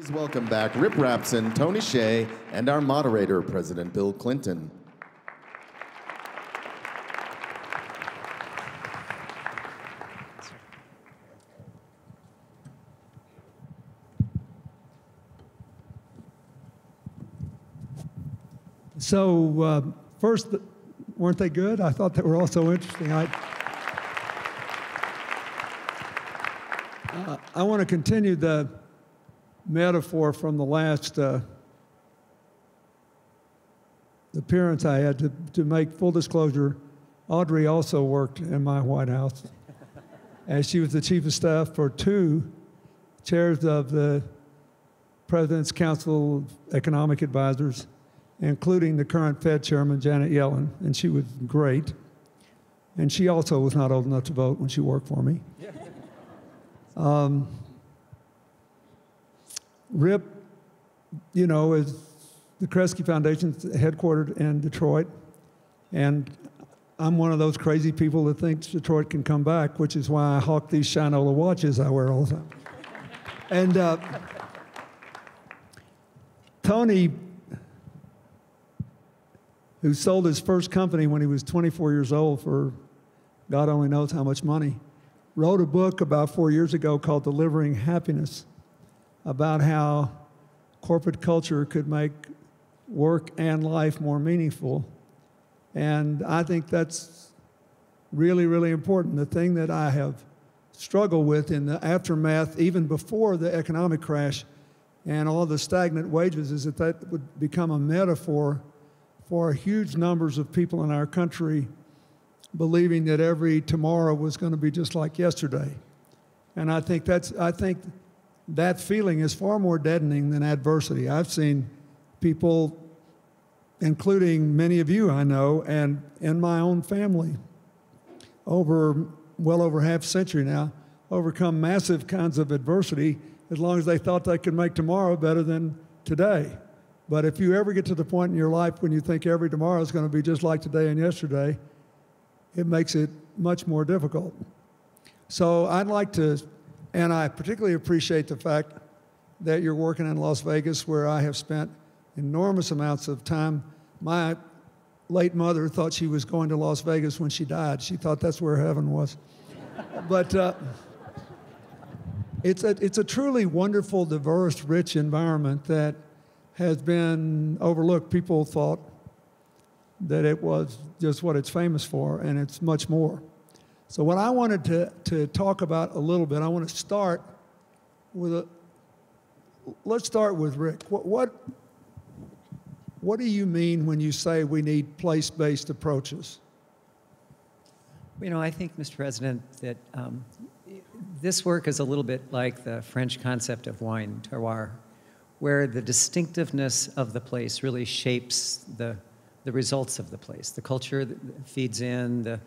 Please welcome back Rip Rapson, Tony Hsieh, and our moderator, President Bill Clinton. So first, weren't they good? I thought they were all so interesting. I want to continue the metaphor from the last appearance I had to make full disclosure. Audrey also worked in my White House, as she was the chief of staff for 2 chairs of the President's Council of Economic Advisors, including the current Fed chairman, Janet Yellen, and she was great. And she also was not old enough to vote when she worked for me. Rip, you know, is the Kresge Foundation's headquartered in Detroit, and I'm one of those crazy people that thinks Detroit can come back, which is why I hawk these Shinola watches I wear all the time. And Tony, who sold his first company when he was 24 years old for God only knows how much money, wrote a book about 4 years ago called Delivering Happiness, about how corporate culture could make work and life more meaningful. And I think that's really, really important. The thing that I have struggled with in the aftermath, even before the economic crash and all the stagnant wages, is that would become a metaphor for huge numbers of people in our country believing that every tomorrow was going to be just like yesterday. And I think that feeling is far more deadening than adversity. I've seen people, including many of you I know, and in my own family, well over half a century now, overcome massive kinds of adversity as long as they thought they could make tomorrow better than today. But if you ever get to the point in your life when you think every tomorrow is going to be just like today and yesterday, it makes it much more difficult. So I'd like to, and I particularly appreciate the fact that you're working in Las Vegas, where I have spent enormous amounts of time. My late mother thought she was going to Las Vegas when she died. She thought that's where heaven was. But it's a truly wonderful, diverse, rich environment that has been overlooked. People thought that it was just what it's famous for, and it's much more. So what I wanted to talk about a little bit, I want to start with let's start with Rick. What do you mean when you say we need place-based approaches? You know, I think, Mr. President, that this work is a little bit like the French concept of wine, terroir, where the distinctiveness of the place really shapes the results of the place. The culture feeds in, the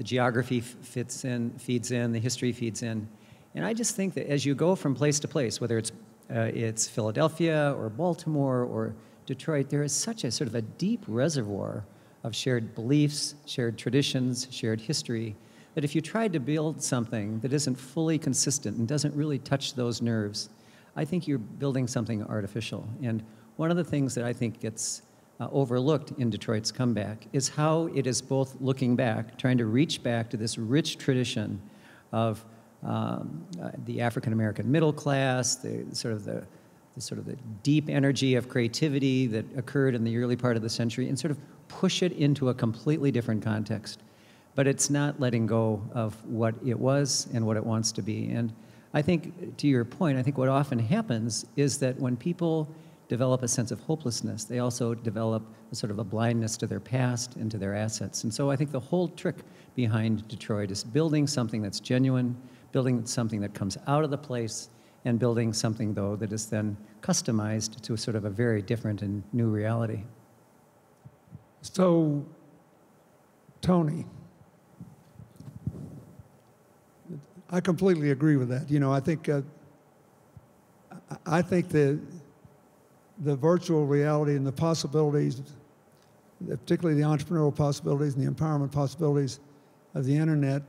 geography feeds in, the history feeds in. And I just think that as you go from place to place, whether it's Philadelphia or Baltimore or Detroit, there is such a sort of a deep reservoir of shared beliefs, shared traditions, shared history, that if you tried to build something that isn't fully consistent and doesn't really touch those nerves, I think you're building something artificial. And one of the things that I think gets overlooked in Detroit's comeback is how it is both looking back, trying to reach back to this rich tradition of the African-American middle class, the sort of the deep energy of creativity that occurred in the early part of the century, and sort of push it into a completely different context. But it's not letting go of what it was and what it wants to be. And I think, to your point, I think what often happens is that when people develop a sense of hopelessness, they also develop a sort of a blindness to their past and to their assets. And so I think the whole trick behind Detroit is building something that's genuine, building something that comes out of the place, and building something, though, that is then customized to a sort of a very different and new reality. So, Tony, I completely agree with that. You know, I think the virtual reality and the possibilities, particularly the entrepreneurial possibilities and the empowerment possibilities of the internet,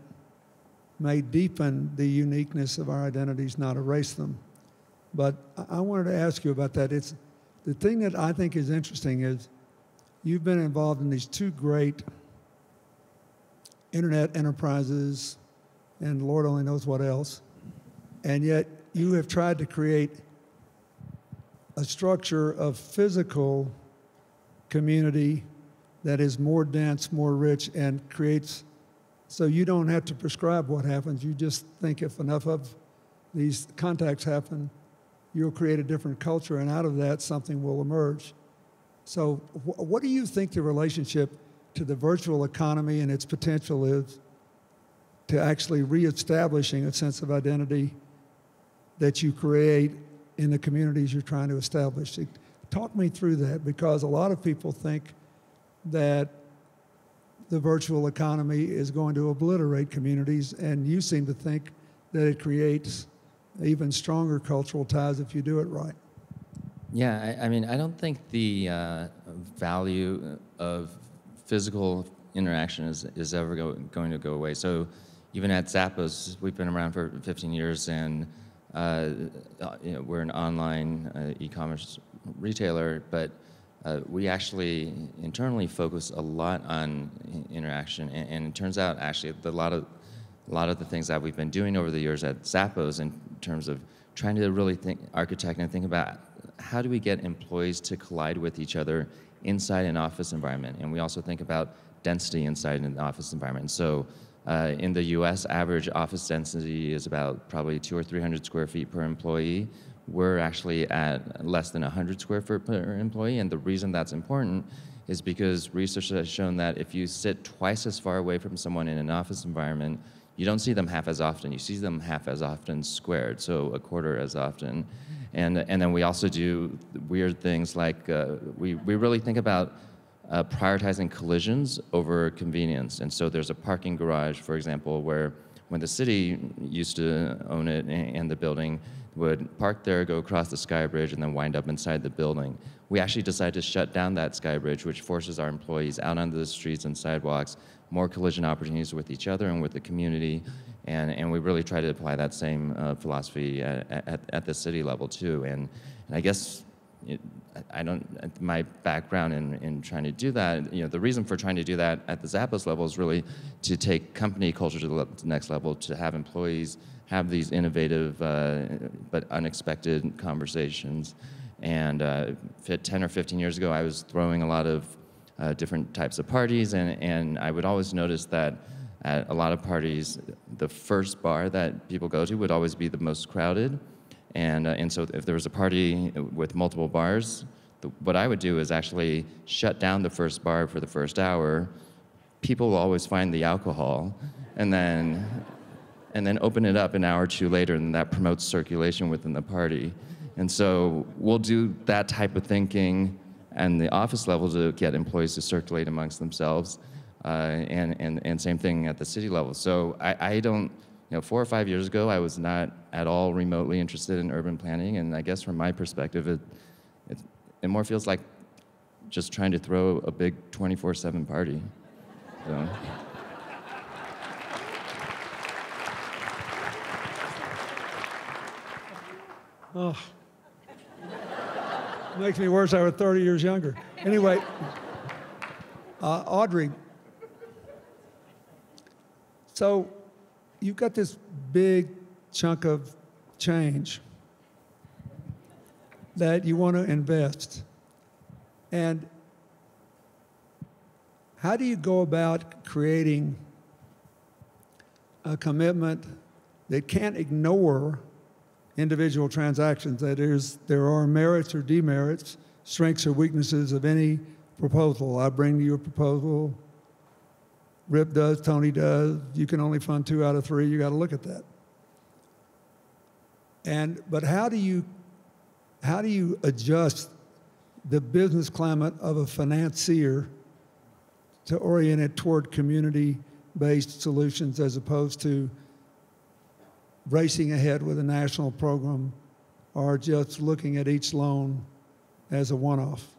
may deepen the uniqueness of our identities, not erase them. But I wanted to ask you about that. It's the thing that I think is interesting is you've been involved in these two great internet enterprises, and Lord only knows what else, and yet you have tried to create a structure of physical community that is more dense, more rich, and creates, so you don't have to prescribe what happens. You just think if enough of these contacts happen, you'll create a different culture, and out of that, something will emerge. So what do you think the relationship to the virtual economy and its potential is to actually reestablishing a sense of identity that you create in the communities you're trying to establish? Talk me through that, because a lot of people think that the virtual economy is going to obliterate communities, and you seem to think that it creates even stronger cultural ties if you do it right. Yeah, I mean, I don't think the value of physical interaction is ever going to go away. So even at Zappos, we've been around for 15 years, and we're an online e-commerce retailer, but we actually internally focus a lot on interaction, and it turns out actually a lot of the things that we've been doing over the years at Zappos in terms of trying to really architect and think about how do we get employees to collide with each other inside an office environment, and we also think about density inside an office environment. So in the U.S., average office density is about probably 200 or 300 square feet per employee. We're actually at less than 100 square feet per employee, and the reason that's important is because research has shown that if you sit twice as far away from someone in an office environment, you don't see them half as often. You see them half as often squared, so a quarter as often. And then we also do weird things like we really think about prioritizing collisions over convenience. And so there's a parking garage, for example, where when the city used to own it and the building would park there, go across the sky bridge, and then wind up inside the building. We actually decided to shut down that sky bridge, which forces our employees out onto the streets and sidewalks, more collision opportunities with each other and with the community, and we really try to apply that same philosophy at the city level too. And I guess my background in trying to do that, the reason for trying to do that at the Zappos level is really to take company culture to the next level, to have employees have these innovative but unexpected conversations. And 10 or 15 years ago, I was throwing a lot of different types of parties, and I would always notice that at a lot of parties, the first bar that people go to would always be the most crowded. And so if there was a party with multiple bars, what I would do is actually shut down the first bar for the first hour. People will always find the alcohol, and then open it up an hour or two later, and that promotes circulation within the party. And so we'll do that type of thinking and the office level to get employees to circulate amongst themselves, and same thing at the city level. So I don't, 4 or 5 years ago, I was not at all remotely interested in urban planning, and I guess from my perspective, it more feels like just trying to throw a big 24/7 party. So. Oh, makes me worse. I was 30 years younger. Anyway, Audrey, so you've got this big chunk of change that you want to invest. And how do you go about creating a commitment that can't ignore individual transactions? That is, there are merits or demerits, strengths or weaknesses of any proposal. I bring you a proposal, Rip does, Tony does, you can only fund 2 out of 3, you got to look at that. But how do you adjust the business climate of a financier to orient it toward community-based solutions as opposed to racing ahead with a national program or just looking at each loan as a one-off?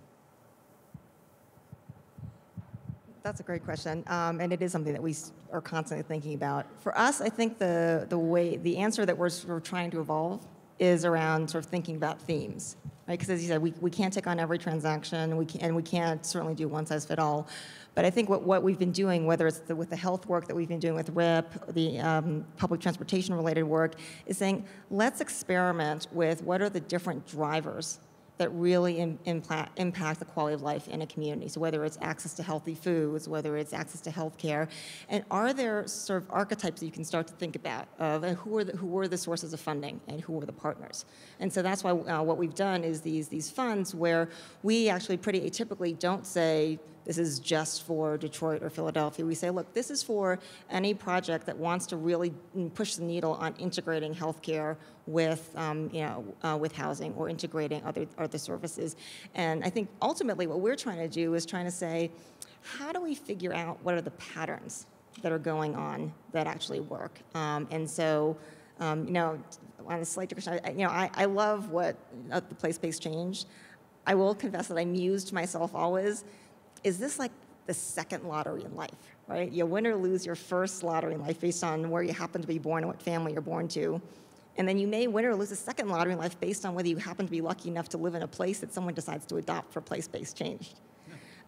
That's a great question, and it is something that we are constantly thinking about. For us, I think the answer that we're trying to evolve is around sort of thinking about themes, right? Because as you said, we can't take on every transaction, and we can't certainly do one size fit all. But I think what we've been doing, whether it's with the health work that we've been doing with RIP, the public transportation related work, is saying, let's experiment with what are the different drivers that really impact the quality of life in a community. So whether it's access to healthy foods, whether it's access to health care, and are there sort of archetypes that you can start to think about of who were the sources of funding and who were the partners? And so that's why what we've done is these funds where we actually pretty atypically don't say this is just for Detroit or Philadelphia. We say, look, this is for any project that wants to really push the needle on integrating healthcare with, with housing or integrating other services. And I think ultimately what we're trying to do is trying to say, how do we figure out what are the patterns that are going on that actually work? And so, on a slight digression, I love what the place-based change. I will confess that I mused myself always, is this like the second lottery in life, right? You win or lose your first lottery in life based on where you happen to be born and what family you're born to. And then you may win or lose a second lottery in life based on whether you happen to be lucky enough to live in a place that someone decides to adopt for place-based change.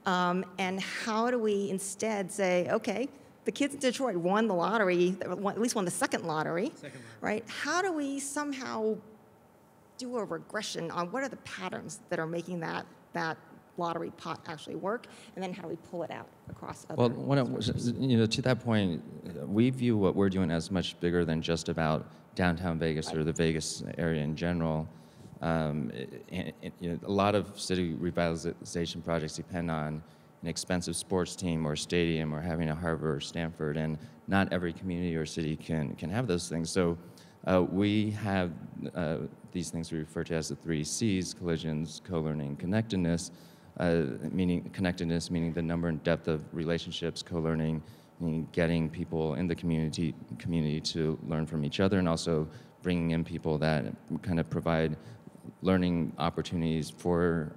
And how do we instead say, okay, the kids in Detroit won the lottery, at least won the second lottery, right? How do we somehow do a regression on what are the patterns that are making that lottery pot actually work, and then how do we pull it out across other to that point, we view what we're doing as much bigger than just about downtown Vegas or the Vegas area in general. A lot of city revitalization projects depend on an expensive sports team or stadium or having a Harvard or Stanford, and not every community or city can have those things. So we have these things we refer to as the 3 C's: collisions, co-learning, connectedness. Connectedness meaning the number and depth of relationships, co-learning meaning getting people in the community to learn from each other, and also bringing in people that kind of provide learning opportunities for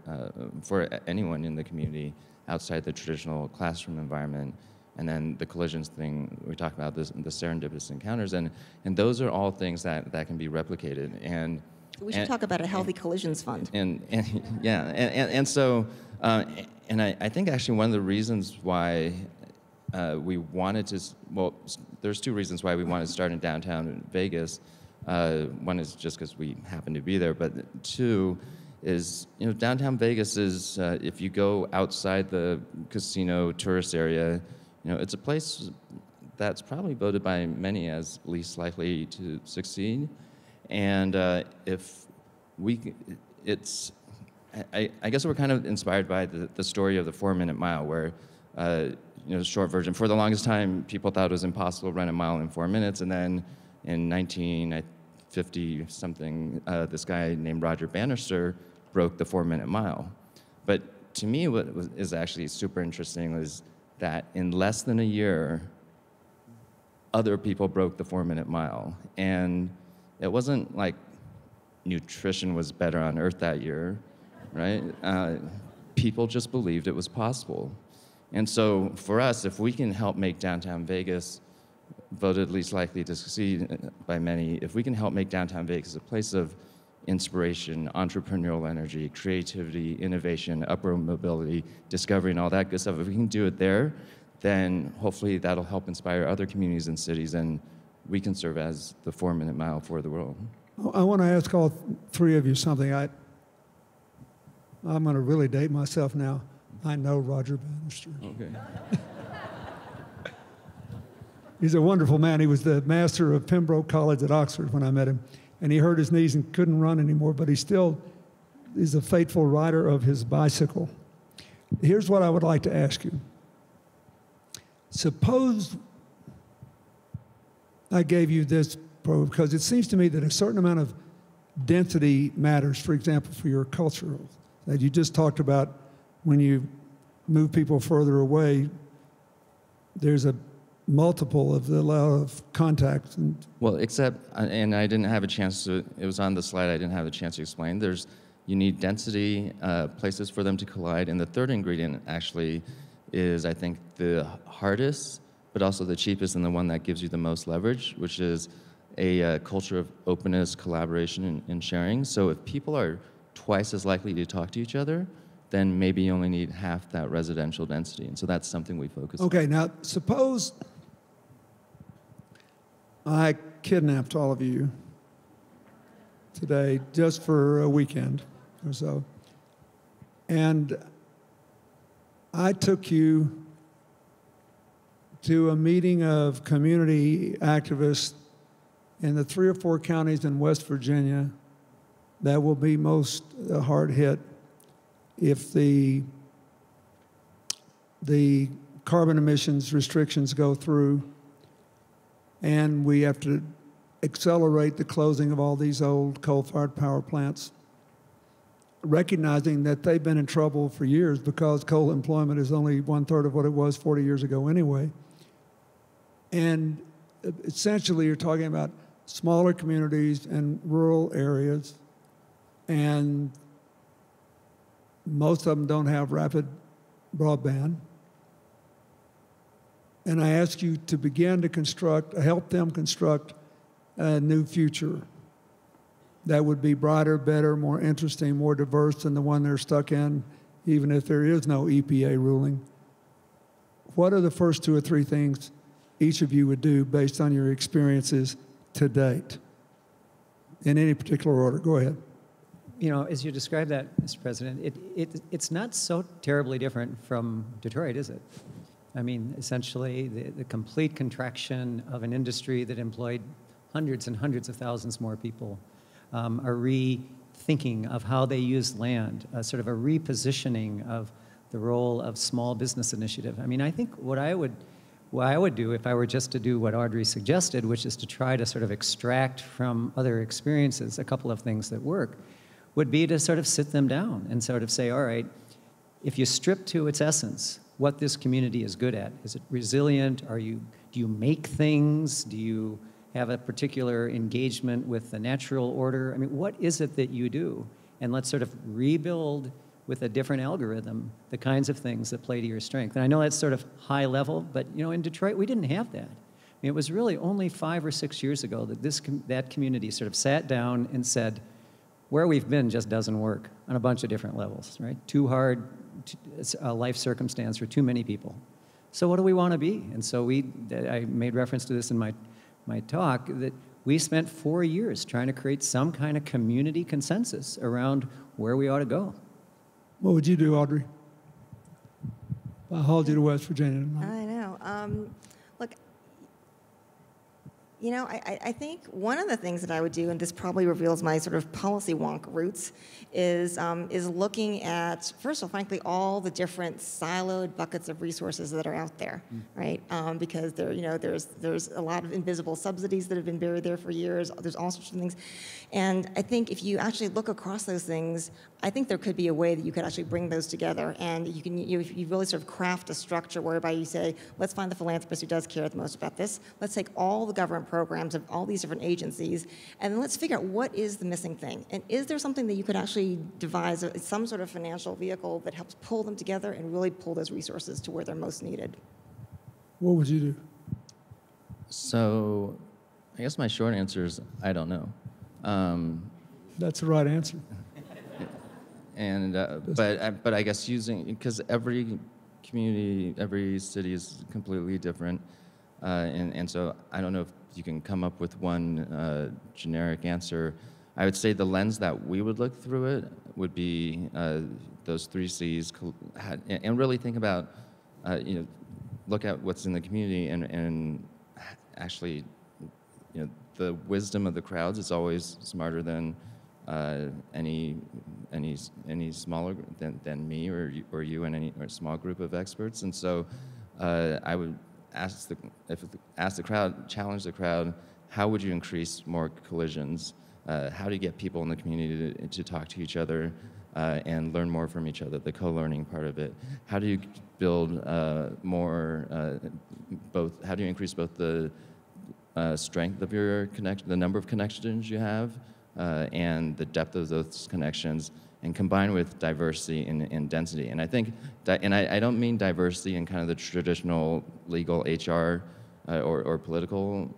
anyone in the community outside the traditional classroom environment. And then the collisions thing, we talk about this, the serendipitous encounters, and those are all things that can be replicated. And we should talk about a healthy collisions fund. So I think actually one of the reasons why we wanted to, there's 2 reasons why we wanted to start in downtown Vegas. One is just because we happen to be there, but 2 is, downtown Vegas is, if you go outside the casino tourist area, it's a place that's probably voted by many as least likely to succeed. And I guess we're kind of inspired by the story of the 4-minute mile, where, the short version, for the longest time, people thought it was impossible to run a mile in 4 minutes. And then in 1950-something, this guy named Roger Bannister broke the 4-minute mile. But to me, what is actually super interesting was that in less than a year, other people broke the 4-minute mile. And it wasn't like nutrition was better on Earth that year, right? People just believed it was possible. And so for us, if we can help make downtown Vegas voted least likely to succeed by many, if we can help make downtown Vegas a place of inspiration, entrepreneurial energy, creativity, innovation, upward mobility, discovery, and all that good stuff, if we can do it there, then hopefully that'll help inspire other communities and cities, and we can serve as the 4-minute mile for the world. I want to ask all 3 of you something. I'm going to really date myself now. I know Roger Bannister. Okay. He's a wonderful man. He was the master of Pembroke College at Oxford when I met him. And he hurt his knees and couldn't run anymore, but he still is a faithful rider of his bicycle. Here's what I would like to ask you. Suppose I gave you this probe, because it seems to me that a certain amount of density matters, for example, for your cultural, that you just talked about when you move people further away, there's a multiple of the level of contact. Well, except, and I didn't have a chance to, it was on the slide, I didn't have a chance to explain. You need density, places for them to collide, and the third ingredient actually is, I think, the hardest, but also the cheapest and the one that gives you the most leverage, which is a culture of openness, collaboration, and sharing. So if people are twice as likely to talk to each other, then maybe you only need half that residential density. And so that's something we focus on. Okay, now suppose I kidnapped all of you today just for a weekend or so, and I took you to a meeting of community activists in the 3 or 4 counties in West Virginia that will be most hard hit if the carbon emissions restrictions go through, and we have to accelerate the closing of all these old coal-fired power plants, recognizing that they've been in trouble for years because coal employment is only 1/3 of what it was 40 years ago anyway. And essentially, you're talking about smaller communities and rural areas, and most of them don't have rapid broadband. And I ask you to begin to help them construct a new future that would be brighter, better, more interesting, more diverse than the one they're stuck in, even if there is no EPA ruling. What are the first 2 or 3 things each of you would do based on your experiences to date? In any particular order. Go ahead. You know, as you describe that, Mr. President, it's not so terribly different from Detroit, is it? I mean, essentially, the complete contraction of an industry that employed hundreds and hundreds of thousands more people, a rethinking of how they use land, sort of a repositioning of the role of small business initiative. I mean, I think what I would do if I were just to do what Audrey suggested, which is to try to sort of extract from other experiences a couple of things that work, would be to sort of sit them down and sort of say, all right, if you strip to its essence what this community is good at, is it resilient? Do you make things? Do you have a particular engagement with the natural order? I mean, what is it that you do? And let's sort of rebuild with a different algorithm the kinds of things that play to your strength. And I know that's sort of high level, but you know, in Detroit, we didn't have that. I mean, it was really only 5 or 6 years ago that that community sort of sat down and said, where we've been just doesn't work on a bunch of different levels, right? Too hard a life circumstance for too many people. So what do we want to be? And so I made reference to this in my talk, that we spent 4 years trying to create some kind of community consensus around where we ought to go. What would you do, Audrey? I hauled you to West Virginia tonight. I know. Look, you know, I think one of the things that I would do, and this probably reveals my sort of policy wonk roots, is looking at, first of all, frankly, all the different siloed buckets of resources that are out there, right? Because there's a lot of invisible subsidies that have been buried there for years. There's all sorts of things, and I think if you actually look across those things, I think there could be a way that you could actually bring those together, and you really sort of craft a structure whereby you say, let's find the philanthropist who does care the most about this. Let's take all the government programs of all these different agencies, and then let's figure out what is the missing thing. And is there something that you could actually devise, some sort of financial vehicle that helps pull them together and really pull those resources to where they're most needed? What would you do? So I guess my short answer is I don't know. That's the right answer. And but I guess because every community, every city is completely different, and so I don't know if you can come up with one generic answer. I would say the lens that we would look through it would be those 3 C's, and really think about, look at what's in the community and actually, the wisdom of the crowds is always smarter than any smaller than me or you and or small group of experts. And so I would ask the crowd, challenge the crowd, how would you increase more collisions? How do you get people in the community to talk to each other and learn more from each other, the co-learning part of it? How do you build more, how do you increase both the strength of your connection, the number of connections you have, and the depth of those connections, and combine with diversity and density? And I think, and I don't mean diversity in kind of the traditional legal HR or political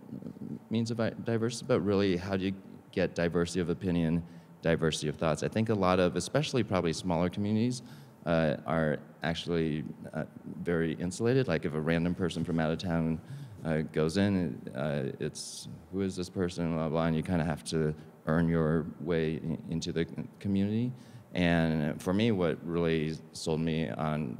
means of diversity, but really how do you get diversity of opinion, diversity of thoughts. I think a lot of, especially probably smaller communities, are actually very insulated. Like if a random person from out of town goes in, it's who is this person, blah, blah, and you kind of have to earn your way into the community. And for me, what really sold me on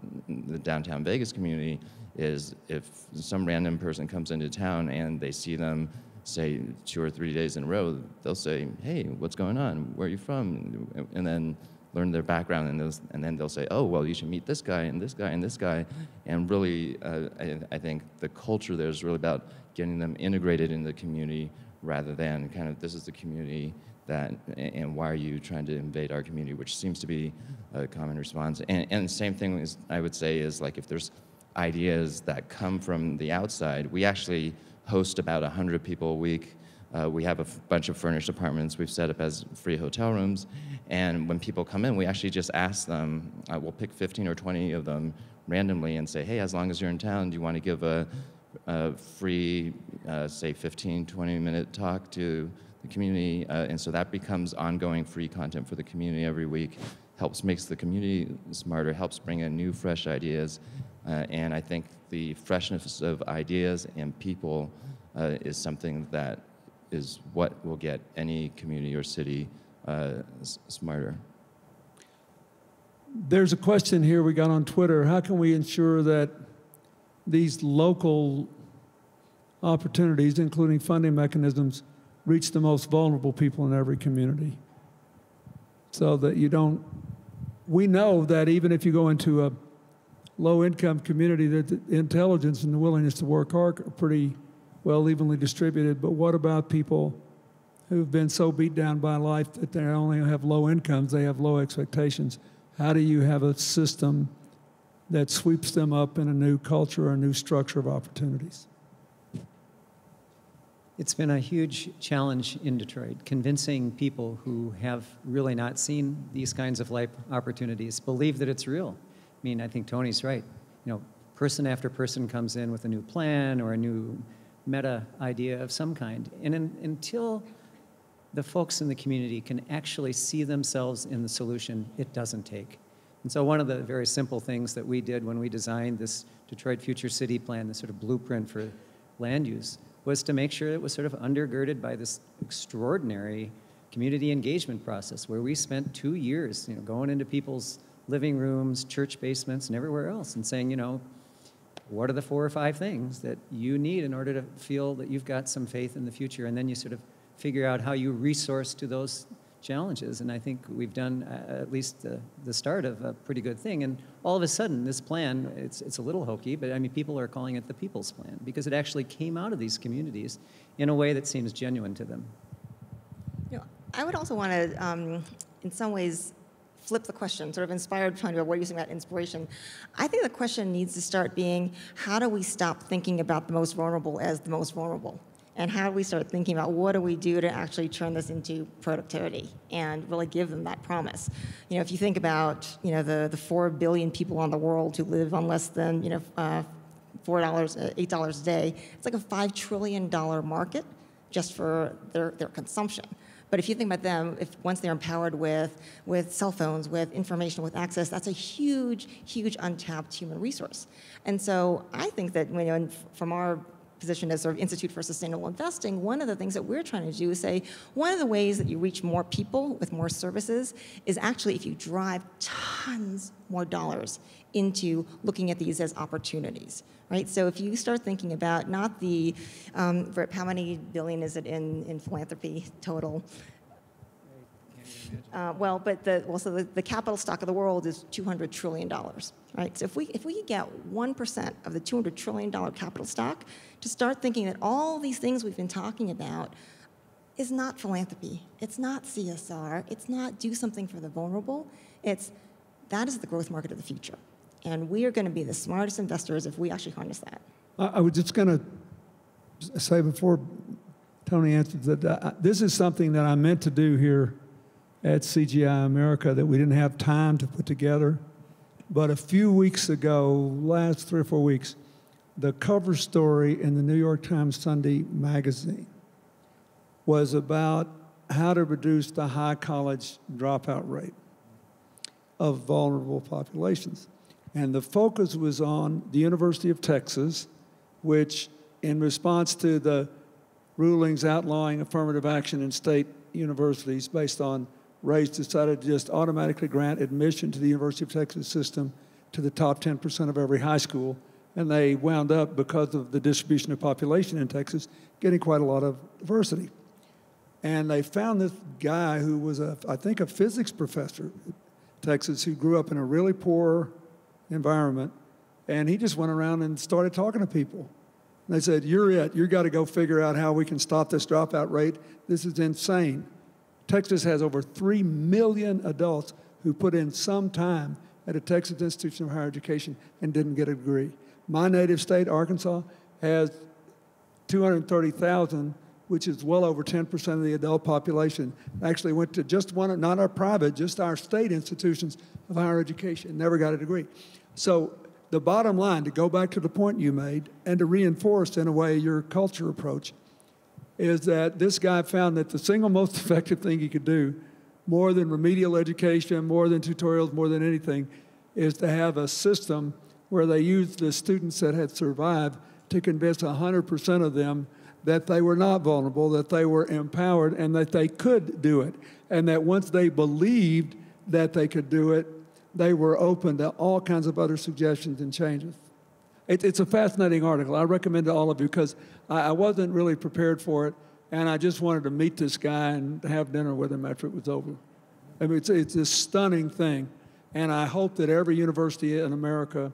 the downtown Vegas community is if some random person comes into town and they see them, say, 2 or 3 days in a row, they'll say, hey, what's going on? Where are you from? And then learn their background, and then they'll say, oh, well, you should meet this guy and this guy and this guy. And really, I think the culture there is really about getting them integrated in the community rather than kind of, this is the community that, and why are you trying to invade our community, which seems to be a common response. And the same thing is, I would say, is like if there's ideas that come from the outside, we actually host about 100 people a week. We have a bunch of furnished apartments we've set up as free hotel rooms. And when people come in, we actually just ask them, we'll pick 15 or 20 of them randomly and say, hey, as long as you're in town, do you want to give a free, say, 15, 20-minute talk to the community? And so that becomes ongoing free content for the community every week, makes the community smarter, helps bring in new, fresh ideas. And I think the freshness of ideas and people is something that is what will get any community or city smarter. There's a question here we got on Twitter. How can we ensure that these local opportunities, including funding mechanisms, reach the most vulnerable people in every community? So that you don't, we know that even if you go into a low-income community, that the intelligence and the willingness to work hard are pretty well evenly distributed. But what about people who've been so beat down by life that they only have low incomes, they have low expectations? How do you have a system that sweeps them up in a new culture or a new structure of opportunities? It's been a huge challenge in Detroit, convincing people who have really not seen these kinds of life opportunities, believe that it's real. I mean, I think Tony's right. You know, person after person comes in with a new plan or a new meta idea of some kind. And until the folks in the community can actually see themselves in the solution, it doesn't take. And so one of the very simple things that we did when we designed this Detroit Future City Plan, this sort of blueprint for land use, was to make sure it was sort of undergirded by this extraordinary community engagement process where we spent 2 years, going into people's living rooms, church basements, and everywhere else and saying, what are the 4 or 5 things that you need in order to feel that you've got some faith in the future? And then you sort of figure out how you resource to those challenges. And I think we've done at least the start of a pretty good thing. And all of a sudden, this plan, it's a little hokey, but I mean, people are calling it the People's Plan because it actually came out of these communities in a way that seems genuine to them. I would also want to, in some ways, flip the question, sort of inspired trying to, what are you saying about inspiration? I think the question needs to start being, how do we stop thinking about the most vulnerable as the most vulnerable? And how do we start thinking about what do we do to actually turn this into productivity and really give them that promise? If you think about, the 4 billion people on the world who live on less than, $4, $8 a day, it's like a $5 trillion market just for their consumption. But if you think about them, once they're empowered with cell phones, with information, with access, that's a huge, huge untapped human resource. And so I think that from our position as sort of Institute for Sustainable Investing, one of the things that we're trying to do is say, one of the ways that you reach more people with more services is actually if you drive tons more dollars into looking at these as opportunities, right? So if you start thinking about not the, how many billion is it in philanthropy total? But the capital stock of the world is $200 trillion, right? So if we could get 1% of the $200 trillion capital stock to start thinking that all these things we've been talking about is not philanthropy, it's not CSR, it's not do something for the vulnerable, that is the growth market of the future. And we are going to be the smartest investors if we actually harness that. I was just going to say before Tony answers that this is something that I meant to do here at CGI America that we didn't have time to put together. But a few weeks ago, last 3 or 4 weeks, the cover story in the New York Times Sunday magazine was about how to reduce the high college dropout rate of vulnerable populations. And the focus was on the University of Texas, which in response to the rulings outlawing affirmative action in state universities based on race, decided to just automatically grant admission to the University of Texas system to the top 10% of every high school. And they wound up, because of the distribution of population in Texas, getting quite a lot of diversity. And they found this guy who was, I think, a physics professor at Texas who grew up in a really poor environment. And he just went around and started talking to people. And they said, you're it. You've got to go figure out how we can stop this dropout rate. This is insane. Texas has over 3 million adults who put in some time at a Texas institution of higher education and didn't get a degree. My native state, Arkansas, has 230,000, which is well over 10% of the adult population. Actually went to just one, not our private, just our state institutions of higher education, never got a degree. So the bottom line, to go back to the point you made, and to reinforce in a way your culture approach, is that this guy found that the single most effective thing he could do, more than remedial education, more than tutorials, more than anything, is to have a system where they used the students that had survived to convince 100% of them that they were not vulnerable, that they were empowered, and that they could do it. And that once they believed that they could do it, they were open to all kinds of other suggestions and changes. It's a fascinating article. I recommend it to all of you because I wasn't really prepared for it, and I just wanted to meet this guy and have dinner with him after it was over. I mean, it's a stunning thing, and I hope that every university in America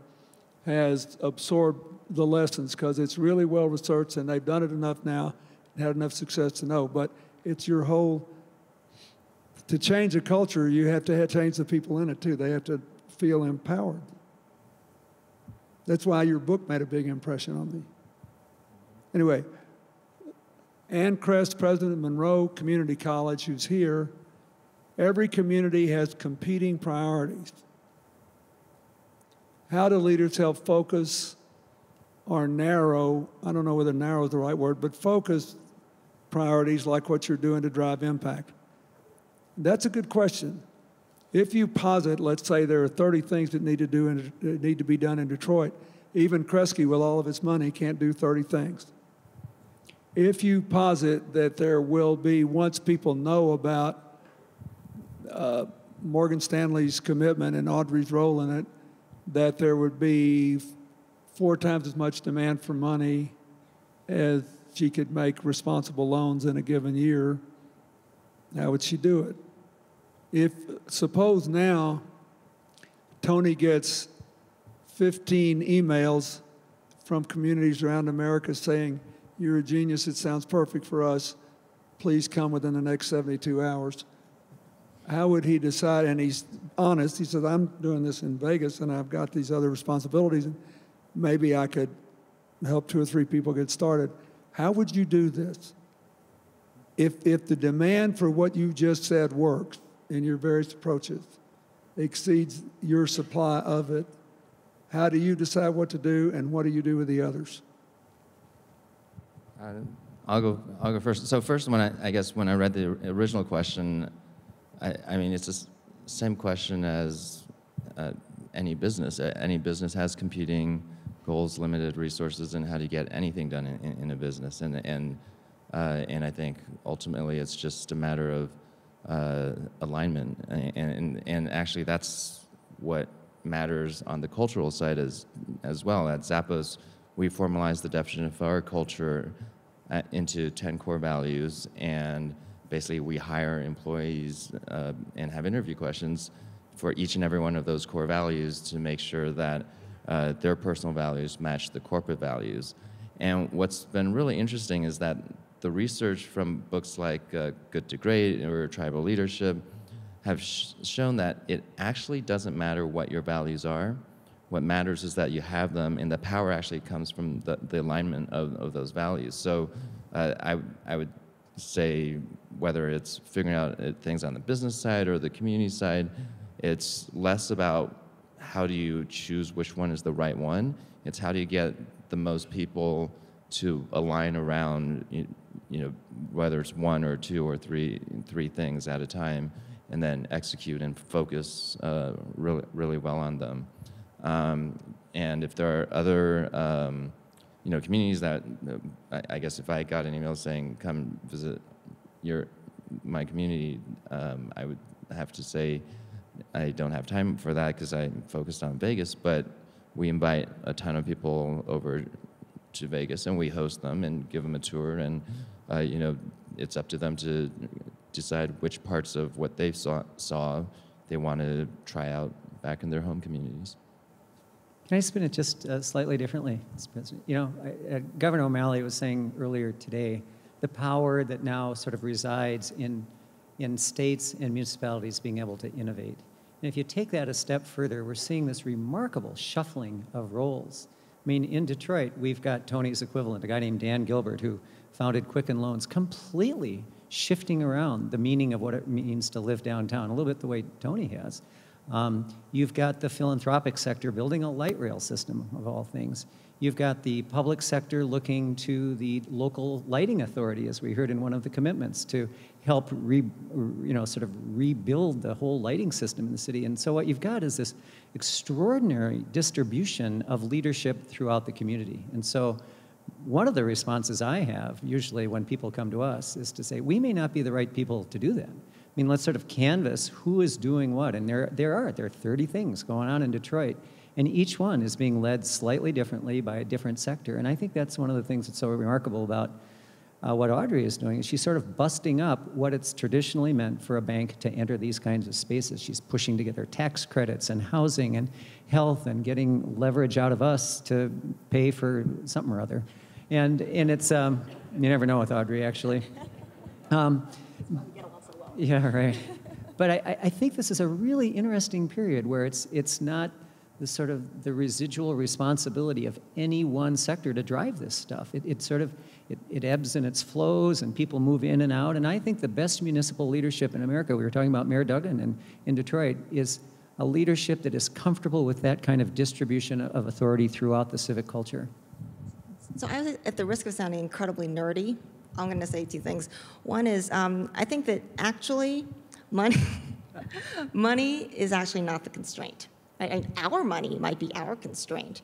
has absorbed the lessons because it's really well researched, and they've done it enough now and had enough success to know. But it's your whole, to change a culture, you have to change the people in it too. They have to feel empowered. That's why your book made a big impression on me. Anyway, Ann Kress, president of Monroe Community College, who's here, every community has competing priorities. How do leaders help focus or narrow, I don't know whether narrow is the right word, but focus priorities like what you're doing to drive impact? That's a good question. If you posit, let's say there are 30 things that need to be done in Detroit, even Kresge, with all of its money, can't do 30 things. If you posit that there will be, once people know about Morgan Stanley's commitment and Audrey's role in it, that there would be 4 times as much demand for money as she could make responsible loans in a given year, how would she do it? Suppose now Tony gets 15 emails from communities around America saying, you're a genius, it sounds perfect for us, please come within the next 72 hours. How would he decide? And he's honest, he says, I'm doing this in Vegas and I've got these other responsibilities and maybe I could help 2 or 3 people get started. How would you do this? If the demand for what you just said works, in your various approaches exceeds your supply of it, how do you decide what to do and what do you do with the others? I'll go first. So first, when I read the original question, I mean, it's the same question as any business. Any business has competing goals, limited resources, and how do you get anything done in a business? And I think ultimately it's just a matter of alignment, and actually that's what matters on the cultural side as well. At Zappos, we formalized the definition of our culture into 10 core values, and basically we hire employees and have interview questions for each and every one of those core values to make sure that their personal values match the corporate values. And what's been really interesting is that the research from books like Good to Great or Tribal Leadership have shown that it actually doesn't matter what your values are. What matters is that you have them, and the power actually comes from the alignment of those values. So I would say whether it's figuring out things on the business side or the community side, it's less about how do you choose which one is the right one. It's how do you get the most people to align around whether it's one or two or three things at a time, and then execute and focus really well on them. And if there are other communities that, I guess if I got an email saying come visit my community, I would have to say I don't have time for that because I'm focused on Vegas, but we invite a ton of people over to Vegas and we host them and give them a tour, and it's up to them to decide which parts of what they saw they want to try out back in their home communities. Can I spin it just slightly differently, Mr. President? Governor O'Malley was saying earlier today the power that now sort of resides in states and municipalities being able to innovate. And if you take that a step further, we're seeing this remarkable shuffling of roles. I mean, in Detroit, we've got Tony's equivalent, a guy named Dan Gilbert, who founded Quicken Loans, completely shifting around the meaning of what it means to live downtown, a little bit the way Tony has. You've got the philanthropic sector building a light rail system, of all things. You've got the public sector looking to the local lighting authority, as we heard in one of the commitments, to help sort of rebuild the whole lighting system in the city. And so what you've got is this extraordinary distribution of leadership throughout the community. And so one of the responses I have, usually when people come to us, is to say, we may not be the right people to do that. I mean, let's sort of canvas who is doing what. And there are 30 things going on in Detroit, and each one is being led slightly differently by a different sector. And I think that's one of the things that's so remarkable about what Audrey is doing, is she's sort of busting up what it's traditionally meant for a bank to enter these kinds of spaces. She's pushing together tax credits and housing and health and getting leverage out of us to pay for something or other. And it's, you never know with Audrey, actually. Yeah, right. But I think this is a really interesting period where it's not the sort of the residual responsibility of any one sector to drive this stuff. It ebbs and it flows, and people move in and out. And I think the best municipal leadership in America, we were talking about Mayor Duggan in Detroit, is a leadership that is comfortable with that kind of distribution of authority throughout the civic culture. So at the risk of sounding incredibly nerdy, I'm going to say two things. One is I think that actually money is actually not the constraint. Our money might be our constraint,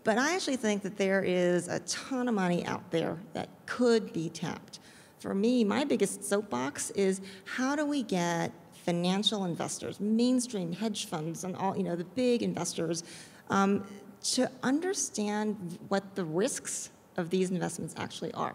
but I actually think that there is a ton of money out there that could be tapped. For me, my biggest soapbox is how do we get financial investors, mainstream hedge funds, and all the big investors to understand what the risks of these investments actually are.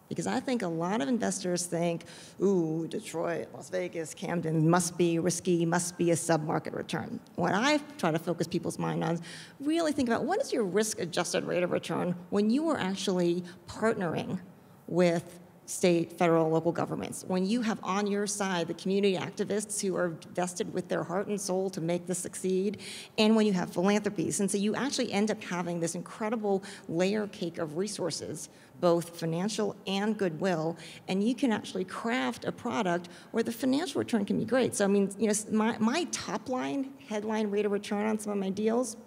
Because I think a lot of investors think, ooh, Detroit, Las Vegas, Camden must be risky, must be a sub-market return. What I try to focus people's mind on is really think about what is your risk-adjusted rate of return when you are actually partnering with state, federal, local governments, when you have on your side the community activists who are vested with their heart and soul to make this succeed, and when you have philanthropies. And so you actually end up having this incredible layer cake of resources, both financial and goodwill, and you can actually craft a product where the financial return can be great. So I mean, my top line, headline rate of return on some of my deals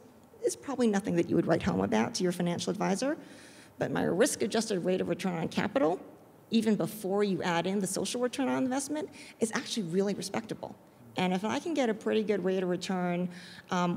is probably nothing that you would write home about to your financial advisor, but my risk-adjusted rate of return on capital, even before you add in the social return on investment, is actually really respectable. And if I can get a pretty good rate of return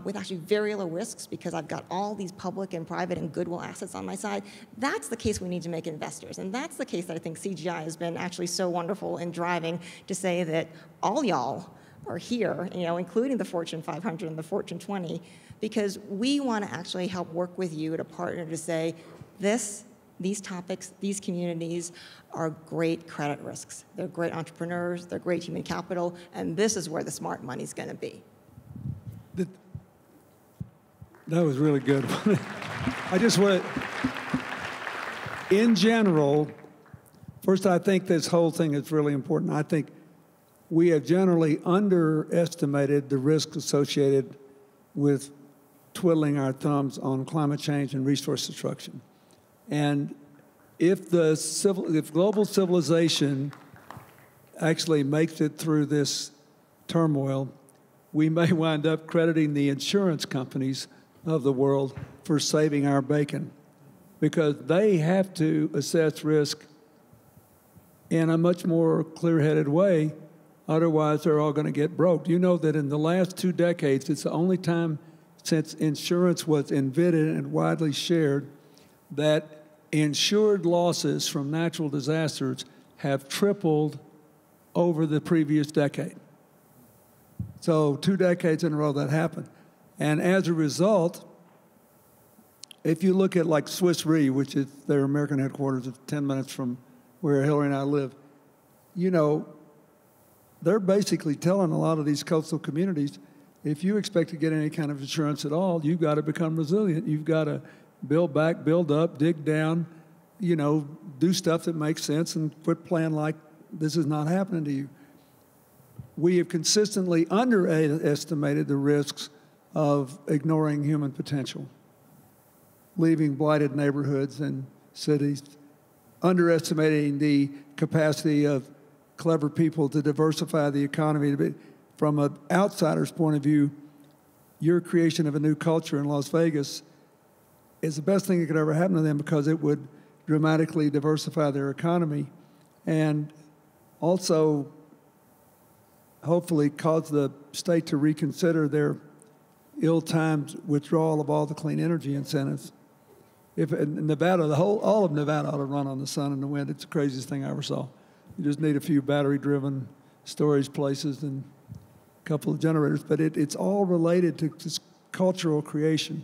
with actually very low risks because I've got all these public and private and goodwill assets on my side, that's the case we need to make investors. And that's the case that I think CGI has been actually so wonderful in driving to say that all y'all are here, including the Fortune 500 and the Fortune 20, because we want to actually help work with you to partner to say these topics, these communities are great credit risks. They're great entrepreneurs, they're great human capital, and this is where the smart money's going to be. That was really good. I just want to, in general, first I think this whole thing is really important. I think we have generally underestimated the risk associated with twiddling our thumbs on climate change and resource destruction. And if global civilization actually makes it through this turmoil, we may wind up crediting the insurance companies of the world for saving our bacon, because they have to assess risk in a much more clear-headed way. Otherwise, they're all going to get broke. You know that in the last 2 decades, it's the only time since insurance was invented and widely shared that insured losses from natural disasters have tripled over the previous decade. So 2 decades in a row that happened. And as a result, if you look at like Swiss Re, which is their American headquarters, it's 10 minutes from where Hillary and I live, you know, they're basically telling a lot of these coastal communities, if you expect to get any kind of insurance at all, you've got to become resilient. You've got to build back, build up, dig down, you know, do stuff that makes sense and quit playing like this is not happening to you. We have consistently underestimated the risks of ignoring human potential, leaving blighted neighborhoods and cities, underestimating the capacity of clever people to diversify the economy. From an outsider's point of view, your creation of a new culture in Las Vegas is the best thing that could ever happen to them because it would dramatically diversify their economy and also hopefully cause the state to reconsider their ill-timed withdrawal of all the clean energy incentives. If in Nevada, all of Nevada ought to run on the sun and the wind. It's the craziest thing I ever saw. You just need a few battery-driven storage places and a couple of generators, but it's all related to this cultural creation.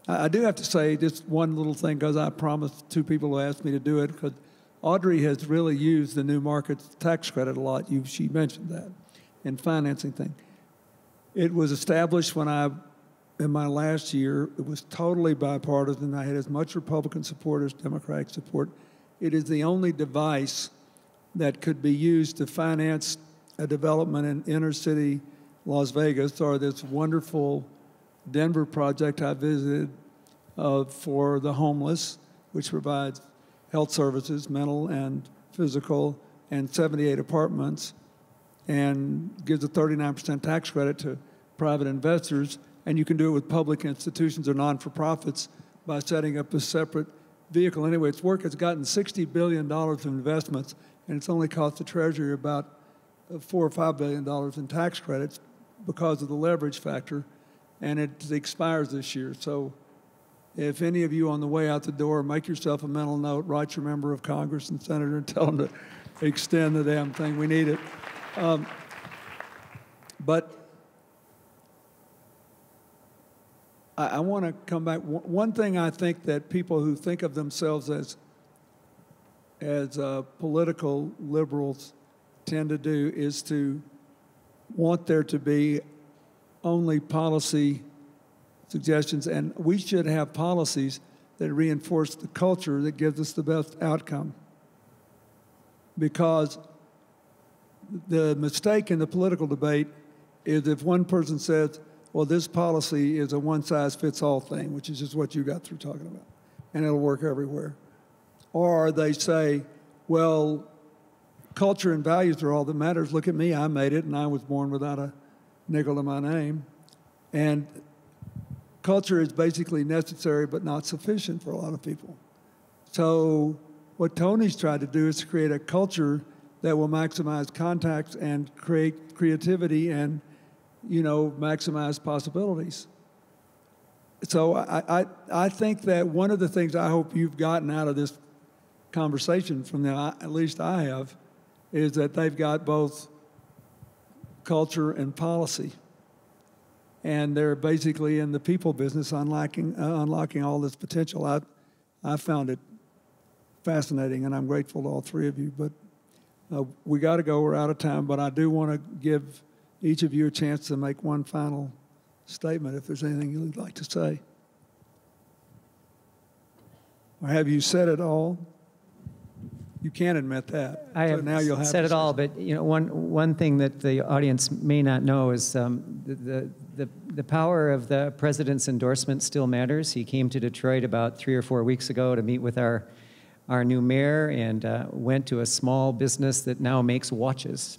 I do have to say just one little thing, because I promised 2 people who asked me to do it, because Audrey has really used the new markets tax credit a lot. She mentioned that in financing thing. It was established when in my last year. It was totally bipartisan. I had as much Republican support as Democratic support. It is the only device that could be used to finance a development in inner city Las Vegas, or this wonderful Denver project I visited for the homeless, which provides health services, mental and physical, and 78 apartments, and gives a 39% tax credit to private investors. And you can do it with public institutions or non-for-profits by setting up a separate vehicle. Anyway, its work has gotten $60 billion of investments, and it's only cost the Treasury about $4 or $5 billion in tax credits because of the leverage factor, and it expires this year. So if any of you on the way out the door, make yourself a mental note, write your member of Congress and senator and tell them to extend the damn thing. We need it. But I want to come back. One thing I think that people who think of themselves as political liberals tend to do is to want there to be only policy suggestions, and we should have policies that reinforce the culture that gives us the best outcome. Because the mistake in the political debate is if one person says, well, this policy is a one-size-fits-all thing, which is just what you got through talking about, and it'll work everywhere. Or they say, well, culture and values are all that matters. Look at me, I made it, and I was born without a nickel to my name. And culture is basically necessary but not sufficient for a lot of people. So what Tony's tried to do is to create a culture that will maximize contacts and create creativity and, you know, maximize possibilities. So I think that one of the things I hope you've gotten out of this conversation from them, at least I have, is that they've got both culture and policy. And they're basically in the people business, unlocking all this potential. I found it fascinating, and I'm grateful to all 3 of you. But we got to go. We're out of time. But I do want to give each of you a chance to make one final statement, if there's anything you'd like to say. Or have you said it all? You can't admit that. I have now you'll have said to it all, but you know, one thing that the audience may not know is the power of the president's endorsement still matters. He came to Detroit about 3 or 4 weeks ago to meet with our new mayor, and went to a small business that now makes watches.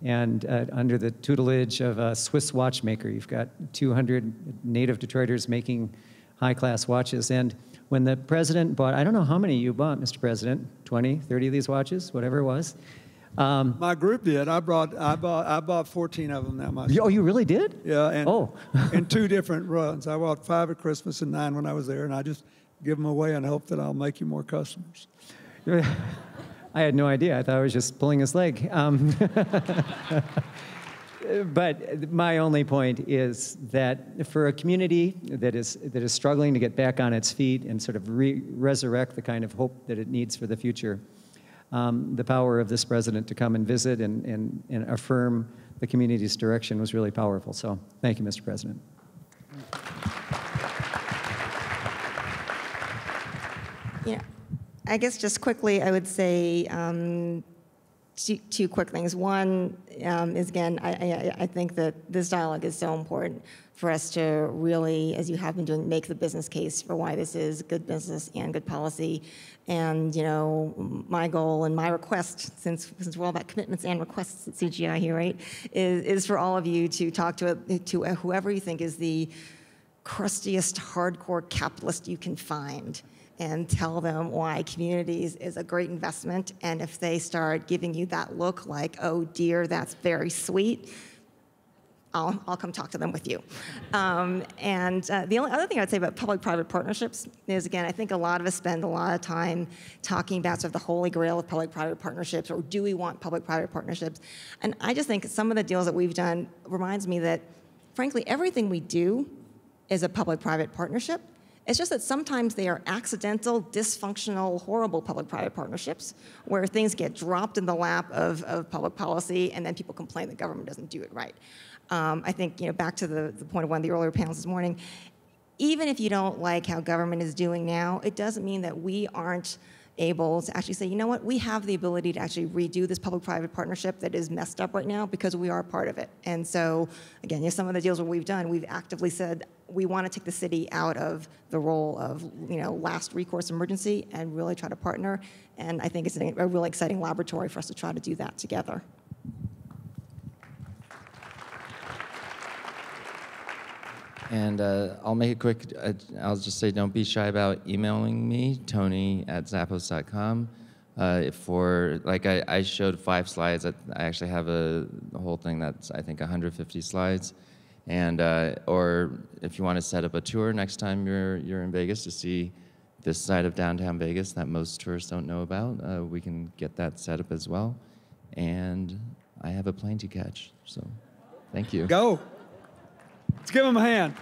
And under the tutelage of a Swiss watchmaker, you've got 200 native Detroiters making high-class watches. And when the president bought, I don't know how many you bought, Mr. President, 20, 30 of these watches, whatever it was. My group did. I bought 14 of them now myself. Oh, you really did? Yeah, and Oh. in 2 different runs. I bought 5 at Christmas and 9 when I was there, and I just give them away and hope that I'll make you more customers. I had no idea. I thought I was just pulling his leg. But my only point is that for a community that is struggling to get back on its feet and sort of resurrect the kind of hope that it needs for the future, the power of this president to come and visit and affirm the community's direction was really powerful. So thank you, Mr. President. Yeah, I guess just quickly, I would say two quick things. One is, again, I think that this dialogue is so important for us to really, as you have been doing, make the business case for why this is good business and good policy. And, you know, my goal and my request, since we're all about commitments and requests at CGI here, right, is for all of you to talk to whoever you think is the crustiest, hardcore capitalist you can find, and tell them why communities is a great investment. And if they start giving you that look like, oh dear, that's very sweet, I'll come talk to them with you. The only other thing I would say about public-private partnerships is, again, I think a lot of us spend a lot of time talking about sort of the holy grail of public-private partnerships, or do we want public-private partnerships? And I just think some of the deals that we've done reminds me that, frankly, everything we do is a public-private partnership. It's just that sometimes they are accidental, dysfunctional, horrible public-private partnerships where things get dropped in the lap of public policy, and then people complain the government doesn't do it right. I think, you know, back to the point of one of the earlier panels this morning, even if you don't like how government is doing now, it doesn't mean that we aren't able to actually say, you know what, we have the ability to actually redo this public-private partnership that is messed up right now because we are part of it. And so, again, you know, some of the deals that we've done, we've actively said we want to take the city out of the role of, you know, last recourse emergency and really try to partner. And I think it's a really exciting laboratory for us to try to do that together. And I'll make it quick. I'll just say, don't be shy about emailing me, tony@zappos.com. I showed 5 slides. I actually have a whole thing that's, I think, 150 slides. And or if you want to set up a tour next time you're in Vegas to see this side of downtown Vegas that most tourists don't know about, we can get that set up as well. And I have a plane to catch, so thank you. Go. Let's give them a hand.